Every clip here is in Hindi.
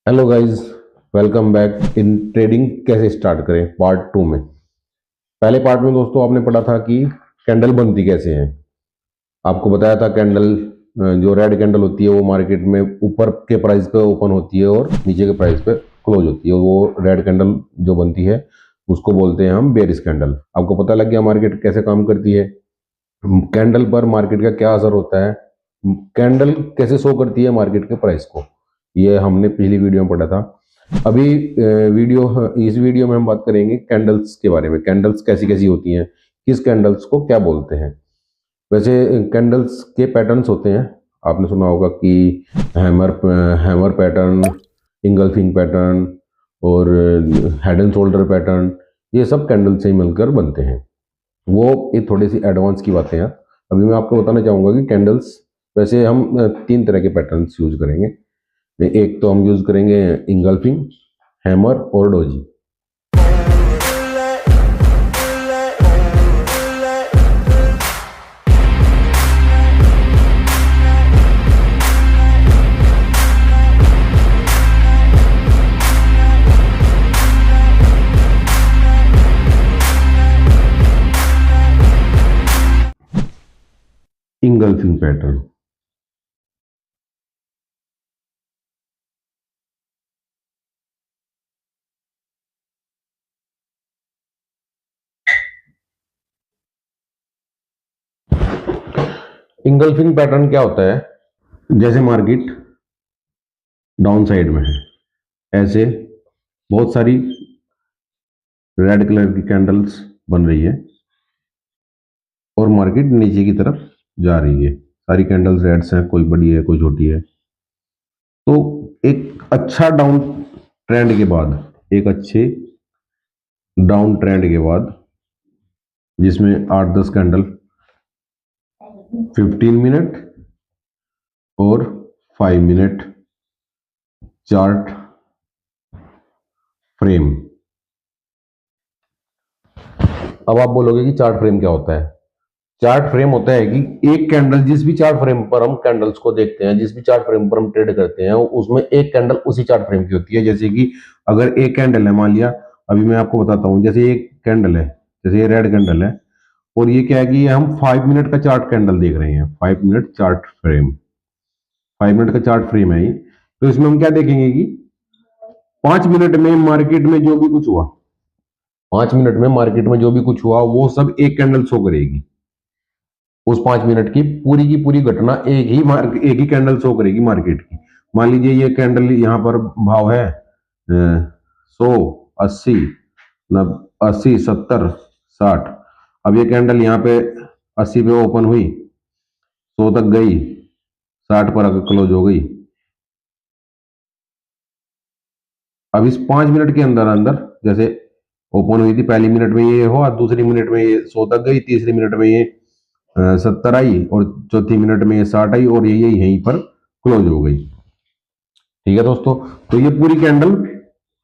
Hello guys, welcome back in trading कैसे स्टार्ट करें पार्ट 2 में। पहले पार्ट में दोस्तों आपने पढ़ा था कि कैंडल बनती कैसे है। आपको बताया था कैंडल जो रेड कैंडल होती है वो मार्केट में ऊपर के प्राइस पे ओपन होती है और नीचे के प्राइस पे क्लोज होती है। वो रेड कैंडल जो बनती है उसको बोलते हैं हम बेरिश कैंडल। आपको पता लग गया मार्केट कैसे काम करती है, कैंडल पर मार्केट का क्या असर होता है, कैंडल कैसे शो करती है मार्केट के प्राइस को। ये हमने पिछली वीडियो में पढ़ा था। अभी इस वीडियो में हम बात करेंगे कैंडल्स के बारे में। कैंडल्स कैसी कैसी होती हैं, किस कैंडल्स को क्या बोलते हैं। वैसे कैंडल्स के पैटर्न्स होते हैं। आपने सुना होगा कि hammer hammer pattern, engulfing pattern और हेड एंड शोल्डर पैटर्न, ये सब कैंडल से ही मिलकर बनते हैं। वो एक थोड़ी सी एडवांस की बातें हैं। अभी मैं आपको बताना चाहूँगा कि कैंडल्स वैसे हम 3 तरह के पैटर्न्स यूज करेंगे। एक तो हम यूज करेंगे इंगल्फिंग, हैमर और doji. Engulfing pattern engulfing pattern क्या होता है, जैसे मार्केट डाउन साइड में है, ऐसे बहुत सारी रेड कलर की कैंडल्स बन रही है और मार्केट नीचे की तरफ जा रही है। सारी कैंडल्स रेड्स हैं, कोई बड़ी है कोई छोटी है। तो एक अच्छा डाउन ट्रेंड के बाद, एक अच्छे डाउन ट्रेंड के बाद जिसमें 8-10 कैंडल 15 मिनट और 5 मिनट चार्ट फ्रेम। अब आप बोलोगे कि चार्ट फ्रेम क्या होता है। चार्ट फ्रेम होता है कि एक कैंडल, जिस भी चार्ट फ्रेम पर हम कैंडल्स को देखते हैं, जिस भी चार्ट फ्रेम पर हम ट्रेड करते हैं, उसमें एक कैंडल उसी चार्ट फ्रेम की होती है। जैसे कि अगर एक कैंडल है, मान लिया अभी मैं आपको बताता हूं, जैसे एक कैंडल है, जैसे ये रेड कैंडल है और ये क्या है कि हम 5 मिनट का चार्ट कैंडल देख रहे हैं। 5 मिनट चार्ट फ्रेम, 5 मिनट का चार्ट फ्रेम है ये। तो इसमें हम क्या देखेंगे कि 5 मिनट में मार्केट में जो भी कुछ हुआ, 5 मिनट में मार्केट में जो भी कुछ हुआ वो सब एक कैंडल शो करेगी। उस 5 मिनट की पूरी घटना एक ही कैंडल शो करेगी मार्केट की। मान लीजिए ये कैंडल यहाँ पर भाव है 100, 80, 80, 70, 60। अब ये कैंडल यहाँ पे 80 पे ओपन हुई, 100 तक गई, 60 पर आकर क्लोज हो गई। अब इस 5 मिनट के अंदर अंदर, जैसे ओपन हुई थी पहली मिनट में ये हुआ, दूसरी मिनट में ये 100 तक गई, तीसरी मिनट में ये 70 आई और चौथी मिनट में ये 60 आई और ये यहीं पर क्लोज हो गई। ठीक है दोस्तों, तो ये पूरी कैंडल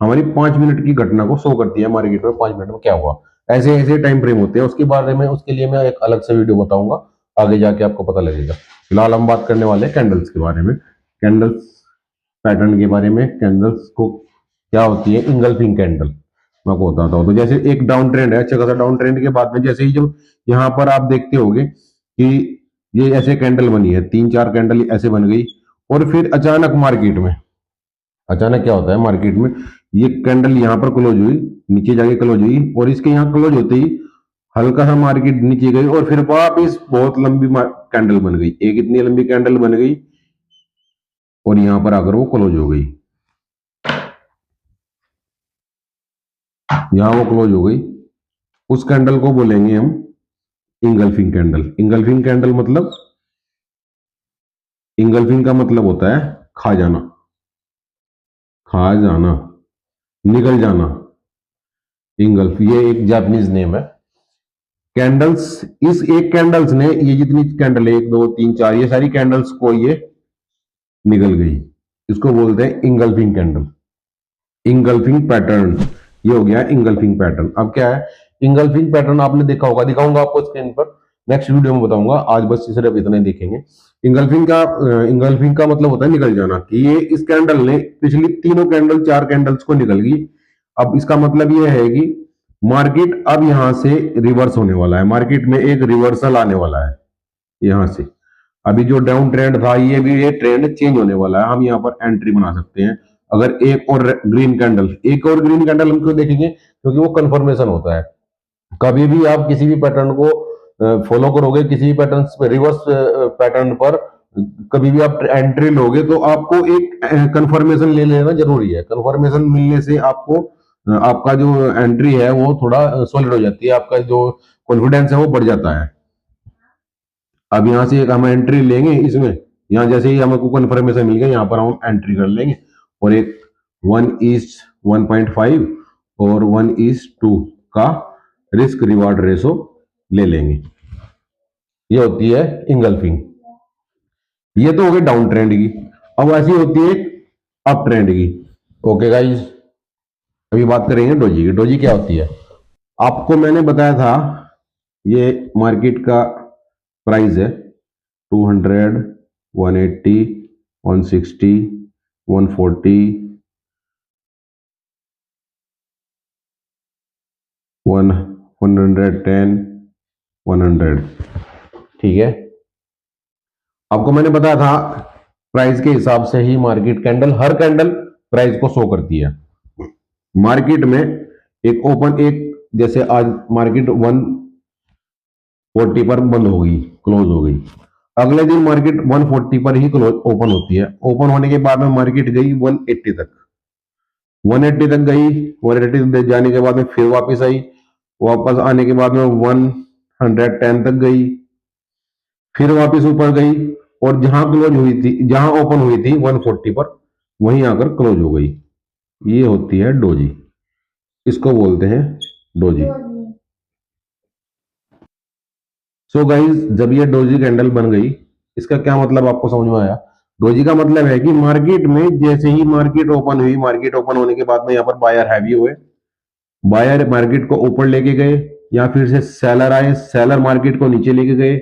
हमारी 5 मिनट की घटना को शो करती है मार्केट में 5 मिनट में क्या हुआ। ऐसे ऐसे टाइम फ्रेम होते हैं, उसके बारे में, उसके लिए मैं एक अलग से वीडियो बताऊंगा, आगे जाके आपको पता लगेगा। फिलहाल हम बात करने वाले हैं कैंडल्स के बारे में, कैंडल्स पैटर्न के बारे में। कैंडल्स को क्या होती है, इंगल्फिंग कैंडल मैं आपको बताता हूँ। तो जैसे एक डाउन ट्रेंड है, अच्छा खासा डाउन ट्रेंड के बाद में जैसे ही जो यहाँ पर आप देखते होंगे कि ये ऐसे कैंडल बनी है, 3-4 कैंडल ऐसे बन गई और फिर अचानक मार्केट में, अचानक क्या होता है मार्केट में, ये कैंडल यहाँ पर क्लोज हुई, नीचे जाके क्लोज हुई और इसके यहाँ क्लोज होते ही हल्का सा मार्केट नीचे गई और फिर वापिस बहुत लंबी कैंडल बन गई। एक इतनी लंबी कैंडल बन गई और यहां पर आकर वो क्लोज हो गई, यहां वो क्लोज हो गई। उस कैंडल को बोलेंगे हम इंगल्फिंग कैंडल। इंगल्फिंग कैंडल मतलब, इंगल्फिंग का मतलब होता है खा जाना, खा जाना, निकल जाना। इंगल्फ ये एक जापानीज नेम है। कैंडल्स, इस एक कैंडल्स ने, ये जितनी कैंडल है 1 2 3 4, ये सारी कैंडल्स को ये निकल गई, इसको बोलते हैं इंगल्फिंग कैंडल, इंगल्फिंग पैटर्न। ये हो गया इंगल्फिंग पैटर्न। अब क्या है इंगल्फिंग पैटर्न, आपने देखा होगा, दिखाऊंगा आपको स्क्रीन पर। नेक्स्ट वीडियो में बताऊंगा, आज बस सिर्फ इतना ही देखेंगे। इंगल्फिंग का मतलब होता है निकल जाना, कि ये इस कैंडल ने पिछली तीनों कैंडल, चार कैंडल्स को निकल गई। अब इसका मतलब ये है कि मार्केट अब यहां से रिवर्स होने वाला है, मार्केट में एक रिवर्सल आने वाला है यहां से। अभी जो डाउन ट्रेंड था, ये भी ये ट्रेंड चेंज होने वाला है, हम यहाँ पर एंट्री बना सकते हैं। अगर एक और ग्रीन कैंडल हम क्यों देखेंगे, क्योंकि वो कंफर्मेशन होता है। कभी भी आप किसी भी पैटर्न को फॉलो करोगे, किसी भी पैटर्न पे, रिवर्स पैटर्न पर कभी भी आप एंट्री लोगे, तो आपको एक कंफर्मेशन ले लेना जरूरी है। कंफर्मेशन मिलने से आपको आपका जो एंट्री है वो थोड़ा सॉलिड हो जाती है, आपका जो कॉन्फिडेंस है वो बढ़ जाता है। अब यहाँ से एक हम एंट्री लेंगे इसमें, यहाँ जैसे ही हमको कंफर्मेशन मिल गया, यहाँ पर हम एंट्री कर लेंगे और एक 1:1.5 और 1:2 का रिस्क रिवार्ड रेशो ले लेंगे। ये होती है इंगल्फिंग। ये तो हो गई डाउन ट्रेंड की। अब ऐसी होती है अप ट्रेंड की। ओके गाइस, अभी बात करेंगे डोजी की। डोजी क्या होती है? आपको मैंने बताया था, ये मार्केट का प्राइस है 200, 180, 160, 140, 110, 100। ठीक है, आपको मैंने बताया था प्राइस के हिसाब से ही मार्केट कैंडल, हर कैंडल प्राइस को शो करती है। मार्केट में एक जैसे आज मार्केट 140 पर बंद हो गई, क्लोज हो गई। अगले दिन मार्केट 140 पर ही क्लोज ओपन होती है। ओपन होने के बाद में मार्केट गई 180 तक, 180 तक गई। 180 तक जाने के बाद में फिर वापस आई, वापस आने के बाद में 110 तक गई, फिर वापस ऊपर गई, और जहां क्लोज हुई थी, जहां ओपन हुई थी 140 पर, वहीं आकर क्लोज हो गई। ये होती है डोजी, इसको बोलते हैं डोजी। सो गाइज, जब ये डोजी कैंडल बन गई, इसका क्या मतलब आपको समझ में आया? डोजी का मतलब है कि मार्केट में जैसे ही मार्केट ओपन हुई, मार्केट ओपन होने के बाद में यहाँ पर बायर हैवी हुए, बायर मार्केट को ऊपर लेके गए, या फिर से सेलर आए, सेलर मार्केट को नीचे लेके गए,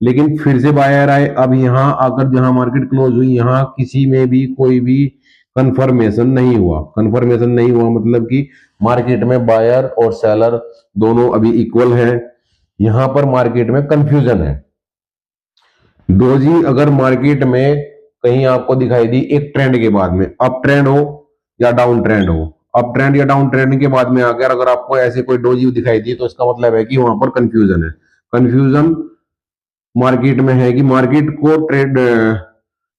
लेकिन फिर से बायर आए। अब यहां आकर जहां मार्केट क्लोज हुई, यहां किसी में भी कोई भी कंफर्मेशन नहीं हुआ। कंफर्मेशन नहीं हुआ मतलब कि मार्केट में बायर और सेलर दोनों अभी इक्वल हैं। यहां पर मार्केट में कंफ्यूजन है। डोजी अगर मार्केट में कहीं आपको दिखाई दी एक ट्रेंड के बाद में, अप ट्रेंड हो या डाउन ट्रेंड हो, अप ट्रेंड या डाउन ट्रेंड के बाद में आकर अगर आपको ऐसे कोई डोजी दिखाई दी, तो इसका मतलब है कि वहां पर कंफ्यूजन है। कंफ्यूजन मार्केट में है कि मार्केट को ट्रेड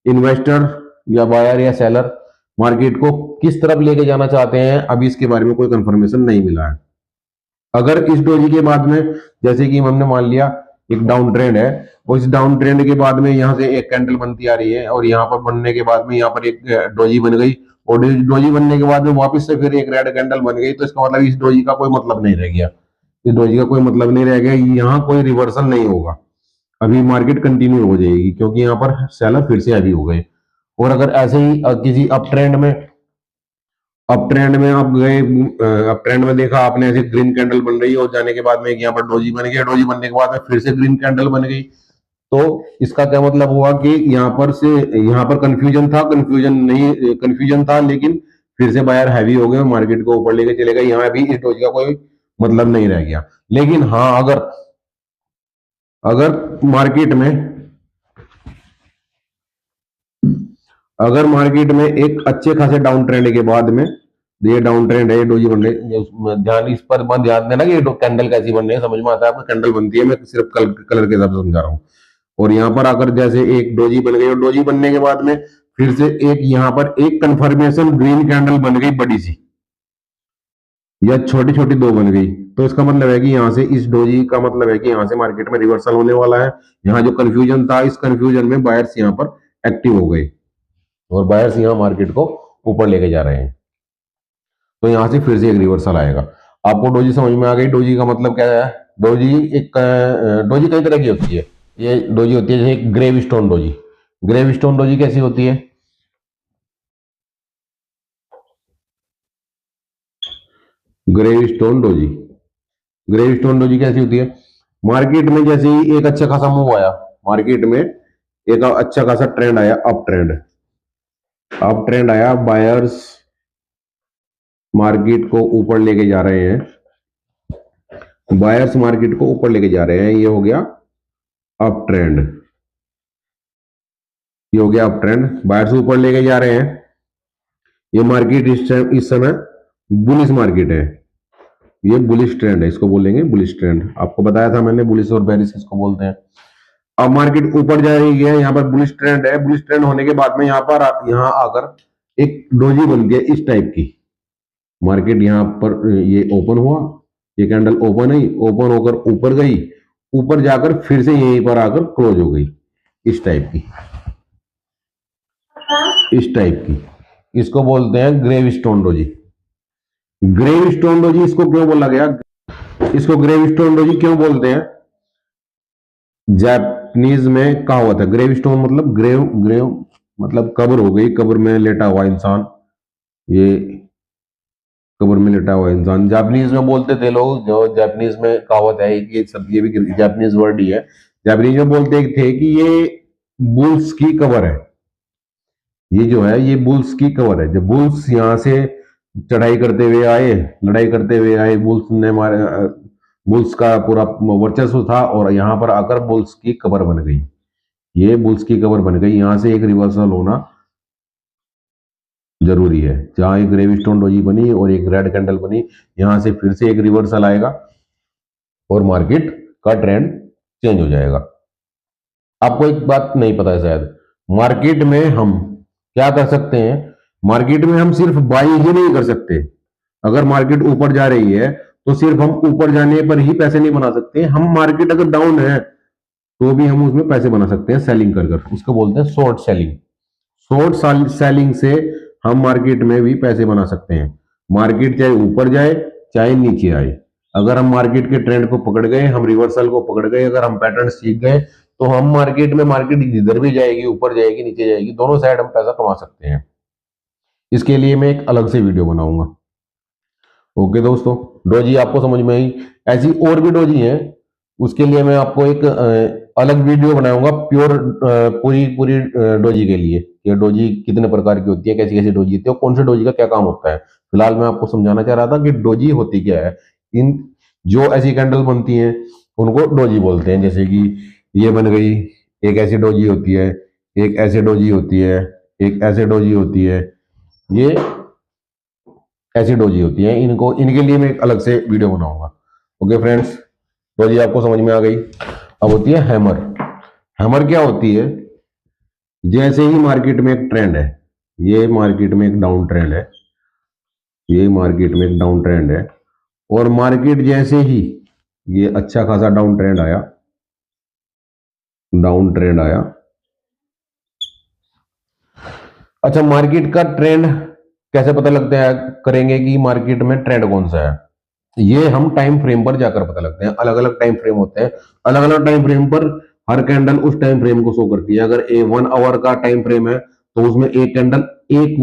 इन्वेस्टर या बायर या सेलर मार्केट को किस तरफ लेके जाना चाहते हैं, अभी इसके बारे में कोई कंफर्मेशन नहीं मिला है। अगर इस डोजी के बाद में, जैसे कि हमने मान लिया एक डाउन ट्रेंड है, और इस डाउन ट्रेंड के बाद में यहाँ से एक कैंडल बनती आ रही है, और यहाँ पर बनने के बाद में यहाँ पर एक डोजी बन गई, और डोजी बनने के बाद में वापस से फिर एक रेड कैंडल बन गई, तो इसका मतलब इस डोजी का कोई मतलब नहीं रह गया। इस डोजी का कोई मतलब नहीं रह गया, यहाँ कोई रिवर्सल नहीं होगा। अभी मार्केट कंटिन्यू हो जाएगी, क्योंकि यहाँ पर सेलर फिर से हैवी हो गए। और अगर ऐसे ही किसी अप ट्रेंड में आप गए, अप ट्रेंड में देखा आपने ऐसे ग्रीन कैंडल बन रही है, और जाने के बाद में यहाँ पर डोजी बन गया, डोजी बनने के बाद में फिर से ग्रीन कैंडल बन गई, तो इसका क्या मतलब हुआ कि यहाँ पर कंफ्यूजन था, लेकिन फिर से बायर हैवी हो गए, मार्केट को ऊपर लेके चले गए। यहाँ भी इस डोजी का कोई मतलब नहीं रह गया। लेकिन हाँ, अगर अगर मार्केट में अगर मार्केट में एक अच्छे खासे डाउन ट्रेंड के बाद में, ये डाउन ट्रेंड है, ये डोजी बन रही है, ध्यान इस पर मत ध्यान देना कि ये कैंडल कैसी बन रही है, समझ में आता है आपको कैंडल बनती है, मैं सिर्फ कलर के हिसाब से समझा रहा हूँ। और यहाँ पर आकर जैसे एक डोजी बन गई, और डोजी बनने के बाद में फिर से एक यहाँ पर एक कंफर्मेशन ग्रीन कैंडल बन गई बड़ी सी, या छोटी छोटी दो बन गई, तो इसका मतलब है कि यहाँ से इस डोजी का मतलब है कि यहाँ से मार्केट में रिवर्सल होने वाला है। यहाँ जो कंफ्यूजन था, इस कंफ्यूजन में बायर्स यहाँ पर एक्टिव हो गए, और बायर्स यहाँ मार्केट को ऊपर लेके जा रहे हैं, तो यहां से फिर से एक रिवर्सल आएगा। आपको डोजी समझ में आ गई? डोजी का मतलब क्या है? डोजी कई तरह की होती है। ये डोजी होती है जैसे gravestone doji. Gravestone doji कैसी होती है? Gravestone doji gravestone doji कैसी होती है? मार्केट में जैसे ही एक अच्छा खासा मूव आया, मार्केट में एक अच्छा खासा ट्रेंड आया, अप ट्रेंड, अप ट्रेंड आया, बायर्स मार्केट को ऊपर लेके जा रहे हैं, बायर्स मार्केट को ऊपर लेके जा रहे हैं, ये हो गया अप ट्रेंड, ये हो गया अप ट्रेंड, बायर्स ऊपर लेके जा रहे हैं। ये मार्केट इस समय बुलिश मार्केट है, ये बुलिश ट्रेंड है, इसको बोलेंगे बुलिश ट्रेंड। आपको बताया था मैंने बुलिश और बेरिश किसको बोलते हैं। अब मार्केट ऊपर जा रही है, यहाँ पर बुलिश ट्रेंड है, बुलिश ट्रेंड होने के बाद में यहाँ आकर एक डोजी बनती है इस टाइप की। मार्केट यहाँ पर ये ओपन हुआ, ये कैंडल ओपन है, ओपन होकर ऊपर गई, ऊपर जाकर फिर से यहीं पर आकर क्लोज हो गई, इस टाइप की, इस टाइप की। इसको बोलते हैं gravestone doji. Gravestone doji इसको क्यों बोला गया, इसको ग्रेव स्टोन डोजी क्यों बोलते हैं? जापानीज में कहावत है, ग्रेव स्टोन मतलब ग्रेव, ग्रेव मतलब कब्र हो गई, कब्र में लेटा हुआ इंसान, ये कब्र में लेटा हुआ इंसान। जापानीज में बोलते थे लोग, जो जापानीज में कहावत है कि सब, ये भी जापानीज वर्ड ही है, जापानीज में बोलते थे कि ये बुल्स की कब्र है, ये जो है ये बुल्स की कब्र है। जब बुल्स यहाँ से चढ़ाई करते हुए आए, लड़ाई करते हुए आए, बुल्स ने मारे, बुल्स का पूरा वर्चस्व था और यहाँ पर आकर बुल्स की कब्र बन गई, ये बुल्स की कब्र बन गई। यहाँ से एक रिवर्सल होना जरूरी है, जहां एक ग्रेव स्टोन डोजी बनी और एक रेड कैंडल बनी, यहां से फिर से एक रिवर्सल आएगा और मार्केट का ट्रेंड चेंज हो जाएगा। आपको एक बात नहीं पता है शायद, मार्केट में हम क्या कर सकते हैं, मार्केट में हम सिर्फ बाई ही नहीं कर सकते। अगर मार्केट ऊपर जा रही है तो सिर्फ हम ऊपर जाने पर ही पैसे नहीं बना सकते, हम मार्केट अगर डाउन है तो भी हम उसमें पैसे बना सकते हैं सेलिंग कर कर, उसको बोलते हैं शॉर्ट सेलिंग। शॉर्ट सेलिंग से हम मार्केट में भी पैसे बना सकते हैं। मार्केट चाहे ऊपर जाए चाहे नीचे आए, अगर हम मार्केट के ट्रेंड को पकड़ गए, हम रिवर्सल को पकड़ गए, अगर हम पैटर्न सीख गए, तो हम मार्केट में, मार्केट जिधर भी जाएगी, ऊपर जाएगी नीचे जाएगी, दोनों साइड हम पैसा कमा सकते हैं। इसके लिए मैं एक अलग से वीडियो बनाऊंगा। ओके दोस्तों, डोजी आपको समझ में आई? ऐसी और भी डोजी हैं, उसके लिए मैं आपको एक अलग वीडियो बनाऊंगा प्योर, पूरी पूरी डोजी के लिए, ये डोजी कितने प्रकार की होती है, कैसी कैसी डोजी होती है, कौन से डोजी का क्या काम होता है। फिलहाल मैं आपको समझाना चाह रहा था कि डोजी होती क्या है। इन जो ऐसी कैंडल बनती हैं उनको डोजी बोलते हैं। जैसे कि ये बन गई, एक ऐसी डोजी होती है, एक ऐसे डोजी होती है, एक ऐसे डोजी होती है, ये ऐसी डोजी होती है। इनको, इनके लिए मैं एक अलग से वीडियो बनाऊंगा। ओके फ्रेंड्स, डोजी आपको समझ में आ गई। अब होती है हैमर। हैमर क्या होती है, जैसे ही मार्केट में एक ट्रेंड है, ये मार्केट में एक डाउन ट्रेंड है, ये मार्केट में एक डाउन ट्रेंड है, और मार्केट जैसे ही ये अच्छा खासा डाउन ट्रेंड आया, डाउन ट्रेंड आया, अच्छा मार्केट का ट्रेंड कैसे पता लगता है, करेंगे कि मार्केट में ट्रेंड कौन सा है, ये हम टाइम फ्रेम पर जाकर पता लगते हैं। अलग अलग टाइम फ्रेम होते हैं, अलग अलग टाइम फ्रेम पर हर कैंडल उस टाइम फ्रेम को शो करती है। अगर ए 1 आवर का टाइम फ्रेम है तो उसमें एक कैंडल 1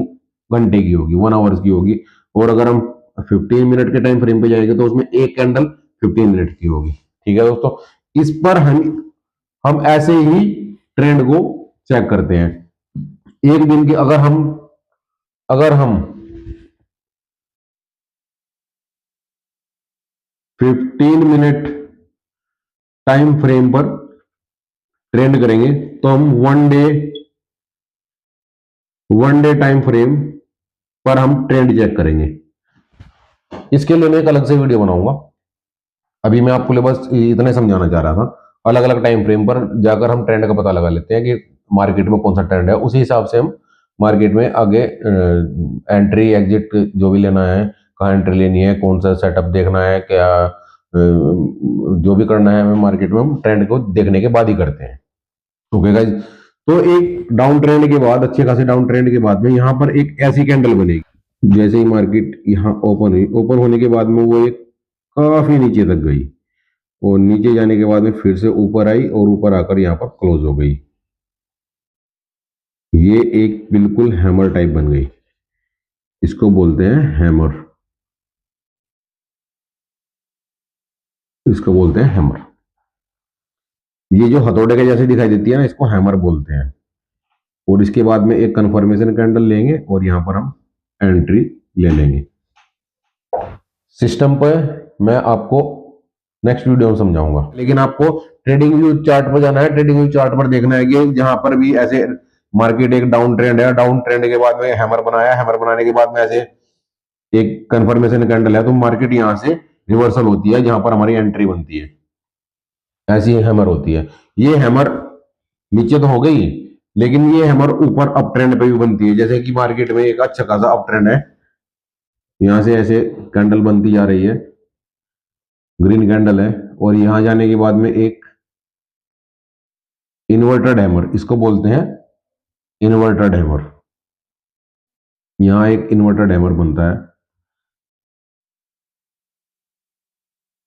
घंटे की होगी, 1 आवर्स की होगी, और अगर हम 15 मिनट के टाइम फ्रेम पे जाएंगे तो उसमें एक कैंडल 15 मिनट की होगी। ठीक है दोस्तों, इस पर हम ऐसे ही ट्रेंड को चेक करते हैं। एक दिन की अगर हम 15 मिनट टाइम फ्रेम पर ट्रेंड करेंगे तो हम वन डे टाइम फ्रेम पर हम ट्रेंड चेक करेंगे। इसके लिए मैं एक अलग से वीडियो बनाऊंगा, अभी मैं आपको बस इतने समझाना चाह रहा था। अलग अलग टाइम फ्रेम पर जाकर हम ट्रेंड का पता लगा लेते हैं कि मार्केट में कौन सा ट्रेंड है, उसी हिसाब से हम मार्केट में आगे एंट्री एग्जिट जो भी लेना है, कहाँ एंट्री लेनी है, कौन सा सेटअप देखना है, क्या जो भी करना है हमें मार्केट में, हम ट्रेंड को देखने के बाद ही करते हैं। ओके गाइस, तो एक डाउन ट्रेंड के बाद, अच्छे खासे डाउन ट्रेंड के बाद में यहाँ पर एक ऐसी कैंडल बनेगी, जैसे ही मार्केट यहाँ ओपन हुई, ओपन होने के बाद में वो एक काफी नीचे तक गई, और नीचे जाने के बाद में फिर से ऊपर आई और ऊपर आकर यहाँ पर क्लोज हो गई। ये एक बिल्कुल हैमर टाइप बन गई, इसको बोलते हैं हैमर, इसको बोलते हैं हैमर। ये जो हथौड़े के जैसे दिखाई देती है ना, इसको हैमर बोलते हैं। और इसके बाद में एक कंफर्मेशन कैंडल लेंगे और यहाँ पर हम एंट्री ले लेंगे। सिस्टम पे मैं आपको नेक्स्ट वीडियो में समझाऊंगा, लेकिन आपको ट्रेडिंग व्यू चार्ट पर जाना है। ट्रेडिंग व्यू चार्ट पर देखना है कि जहां पर भी ऐसे मार्केट एक डाउन ट्रेंड है, डाउन ट्रेंड के बाद में हैमर बनाया, हैमर बनाने के बाद में ऐसे एक कंफर्मेशन कैंडल है, तो मार्केट यहां से रिवर्सल होती है, जहां पर हमारी एंट्री बनती है। ऐसी हैमर होती है। ये हैमर नीचे तो हो गई, लेकिन ये हैमर ऊपर अप ट्रेंड पे भी बनती है। जैसे कि मार्केट में एक अच्छा खासा अप ट्रेंड है, यहां से ऐसे कैंडल बनती जा रही है, ग्रीन कैंडल है, और यहां जाने के बाद में एक इन्वर्टेड हैमर, इसको बोलते हैं इन्वर्टेड हैमर। यहां एक इन्वर्टेड हैमर बनता है,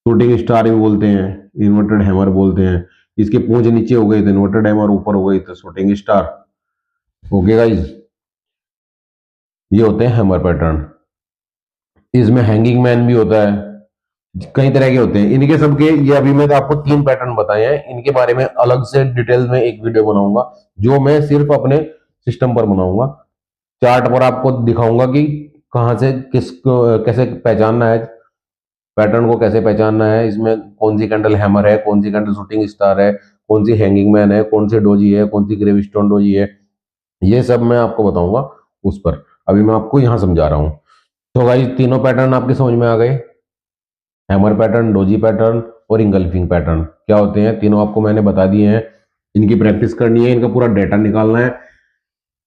शूटिंग स्टार भी बोलते हैं, इन्वर्टेड हैमर बोलते हैं। इसके पूंछ नीचे हो गई तो इन्वर्टेड हैमर, ऊपर हो गई तो शूटिंग स्टार। ओके गाइज, ये होते हैं हैमर पैटर्न। इसमें हैंगिंग मैन भी होता है, कई तरह के होते हैं इनके सबके। ये अभी मैं आपको 3 पैटर्न बताए हैं, इनके बारे में अलग से डिटेल में एक वीडियो बनाऊंगा, जो मैं सिर्फ अपने सिस्टम पर बनाऊंगा। चार्ट पर आपको दिखाऊंगा कि कहां से किसको कैसे पहचानना है, पैटर्न को कैसे पहचानना है, इसमें कौन सी कैंडल हैमर है, कौन सी कैंडल शूटिंग स्टार है, कौन सी हैंगिंग मैन है, कौन सी डोजी है, कौन सी ग्रेवस्टोन डोजी है। ये सब मैं आपको बताऊंगा उस पर। अभी मैं आपको यहां समझा रहा हूं। तो भाई तीनों पैटर्न आपके समझ में आ गए, हैमर पैटर्न, डोजी पैटर्न और इंगल्फिंग पैटर्न क्या होते हैं, तीनों आपको मैंने बता दिए हैं। इनकी प्रैक्टिस करनी है, इनका पूरा डेटा निकालना है,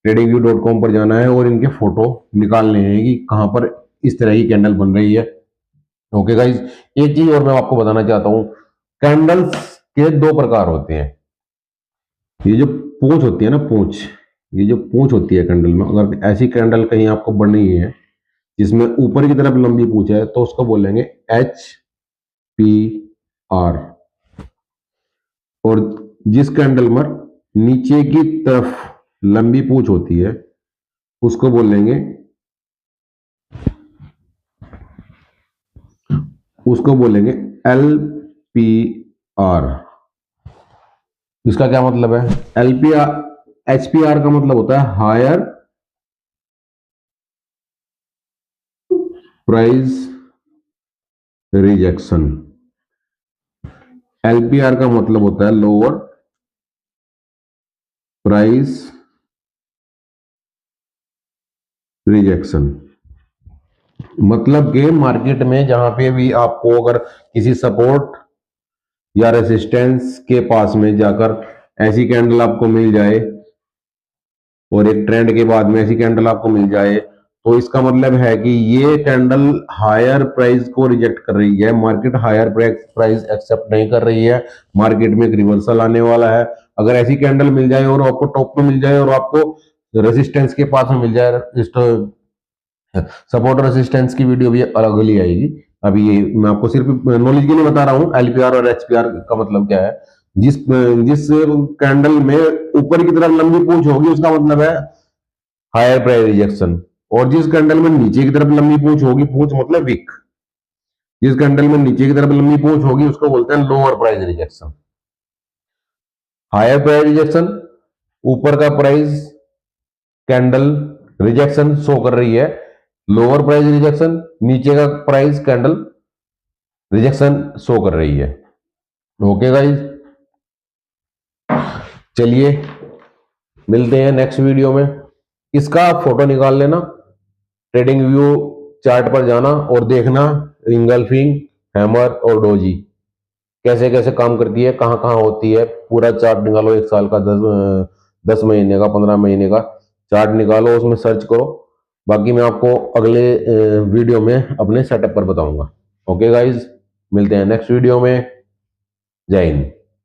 tradingview.com पर जाना है और इनके फोटो निकालने हैं कि कहां पर इस तरह की कैंडल बन रही है। ओके गाइज, एक चीज और मैं आपको बताना चाहता हूं, कैंडल्स के 2 प्रकार होते हैं। ये जो पूंछ होती है ना, पूंछ, ये जो पूंछ होती है कैंडल में, अगर ऐसी कैंडल कहीं आपको बनी है जिसमें ऊपर की तरफ लंबी पूंछ है, तो उसको बोलेंगे HPR। और जिस कैंडल में नीचे की तरफ लंबी पूंछ होती है, उसको बोलेंगे LPR। इसका क्या मतलब है? LPR, HPR का मतलब होता है हायर प्राइस रिजेक्शन। LPR का मतलब होता है लोअर प्राइस रिजेक्शन। मतलब कि मार्केट में जहां पे भी आपको अगर किसी सपोर्ट या रेसिस्टेंस के पास में जाकर ऐसी कैंडल आपको मिल जाए, और एक ट्रेंड के बाद में ऐसी कैंडल आपको मिल जाए, तो इसका मतलब है कि ये कैंडल हायर प्राइस को रिजेक्ट कर रही है, मार्केट हायर प्राइस एक्सेप्ट नहीं कर रही है, मार्केट में एक रिवर्सल आने वाला है। अगर ऐसी कैंडल मिल जाए और आपको टॉप पे मिल जाए और आपको रेसिस्टेंस के पास में मिल जाए, सपोर्ट रेसिस्टेंस की वीडियो भी अलग ही आएगी। अभी ये मैं आपको सिर्फ नॉलेज के लिए बता रहा हूँ, एलपीआर और एचपीआर का मतलब क्या है। जिस जिस कैंडल में ऊपर की तरफ लंबी पूंछ होगी उसका मतलब है हायर प्राइस रिजेक्शन, और जिस कैंडल में नीचे की तरफ लंबी पूंछ होगी, पूंछ मतलब विक, जिस कैंडल में नीचे की तरफ लंबी पूंछ होगी उसको बोलते हैं lower price rejection. Higher price rejection, ऊपर का प्राइस कैंडल रिजेक्शन शो कर रही है, लोअर प्राइस रिजेक्शन, नीचे का प्राइस कैंडल रिजेक्शन शो कर रही है। ओके गाइज, चलिए मिलते हैं नेक्स्ट वीडियो में। इसका फोटो निकाल लेना, ट्रेडिंग व्यू चार्ट पर जाना और देखना इंगल्फिंग, हैमर और डोजी कैसे कैसे काम करती है, कहां कहां होती है। पूरा चार्ट निकालो, 1 साल का, 10 महीने का, 15 महीने का चार्ट निकालो, उसमें सर्च करो। बाकी मैं आपको अगले वीडियो में अपने सेटअप पर बताऊंगा। ओके गाइज, मिलते हैं नेक्स्ट वीडियो में। जय हिंद।